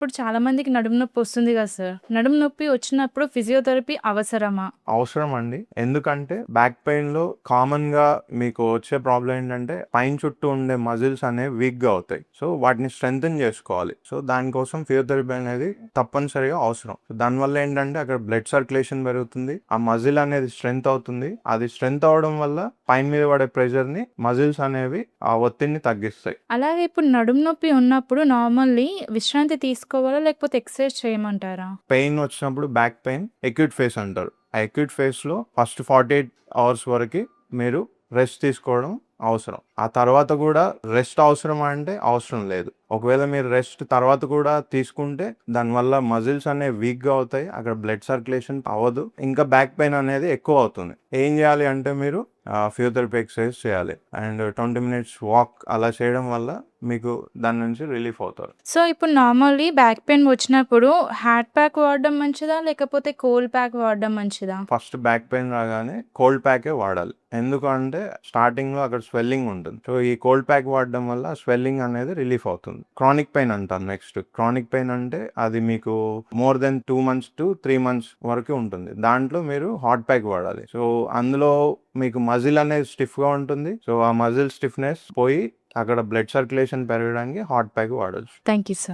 ఇప్పుడు చాలా మందికి నడుము నొప్పి వస్తుంది కదా సార్. నడుము నొప్పి వచ్చినప్పుడు ఫిజియోథెరపీ అవసరమా? అవసరం అండి. ఎందుకంటే బ్యాక్ పెయిన్‌లో కామన్‌గా మీకు వచ్చే ప్రాబ్లమ్ ఏంటంటే పైన చుట్టూ ఉండే మజిల్స్ అనేవి వీక్‌గా అవుతాయి. సో, వాటిని స్ట్రెంథెన్ చేసుకోవాలి. సో, దానికోసం ఫిజియోథెరపీ అనేది తప్పనిసరిగా అవసరం. దానివల్ల ఏంటంటే అక్కడ బ్లడ్ సర్క్యులేషన్ పెరుగుతుంది. ఆ మజిల్ అనేది స్ట్రెంత్ అవుతుంది. అది స్ట్రెంత్ అవ్వడం వల్ల పైన మీద పడే ప్రెషర్‌ని మజిల్స్ అనేవి ఆ ఒత్తిడిని తగ్గిస్తాయి. అలాగే ఇప్పుడు నడుము నొప్పి ఉన్నప్పుడు నార్మల్లీ విశ్రాంతి తీసుకోవాలా? లేకపోతే ఎక్సర్సైజ్ చేయమంటారా? పెయిన్ వచ్చినప్పుడు బ్యాక్ పెయిన్ అక్యూట్ ఫేస్ అంటారు. ఆ అక్యూట్ ఫేస్‌లో ఫస్ట్ 48 అవర్స్ వరకి మీరు రెస్ట్ తీసుకోవడం అవసరం. ఆ తర్వాత కూడా రెస్ట్ అవసరమా అంటే అవసరం లేదు. ఒకవేళ మీరు రెస్ట్ తర్వాత కూడా తీసుకుంటే దానివల్ల మజిల్స్ అనేవి వీక్‌గా అవుతాయి. అక్కడ బ్లడ్ సర్క్యులేషన్ అవ్వదు. ఇంకా బ్యాక్ పెయిన్ అనేది ఎక్కువ అవుతుంది. ఏం చేయాలి అంటే మీరు ఫిజియోథెరపీ ఎక్సర్సైజ్ చేయాలి. అండ్ 20 మినిట్స్ వాక్ అలా చేయడం వల్ల మీకు దాని నుంచి రిలీఫ్ అవుతారు. సో, ఇప్పుడు నార్మల్లీ బ్యాక్ పెయిన్ వచ్చినప్పుడు హాట్ ప్యాక్ వాడడం మంచిదా? లేకపోతే కోల్డ్ ప్యాక్ వాడడం మంచిదా? ఫస్ట్ బ్యాక్ పెయిన్ రాగానే కోల్డ్ ప్యాకే వాడాలి. ఎందుకంటే స్టార్టింగ్‌లో అక్కడ స్వెల్లింగ్ ఉంటుంది. సో, ఈ కోల్డ్ ప్యాక్ వాడడం వల్ల స్వెల్లింగ్ అనేది రిలీఫ్ అవుతుంది. క్రానిక్ పెయిన్ అంటారు నెక్స్ట్. క్రానిక్ పెయిన్ అంటే అది మీకు more than 2 months to 3 months వరకు ఉంటుంది. దాంట్లో మీరు హాట్ ప్యాక్ వాడాలి. సో, అందులో మీకు మజిల్ అనేది స్టిఫ్‌గా ఉంటుంది. సో, ఆ మజిల్ స్టిఫ్‌నెస్ పోయి అక్కడ బ్లడ్ సర్క్యులేషన్ పెరగడానికి హాట్ ప్యాక్ వాడొచ్చు. Thank you sir.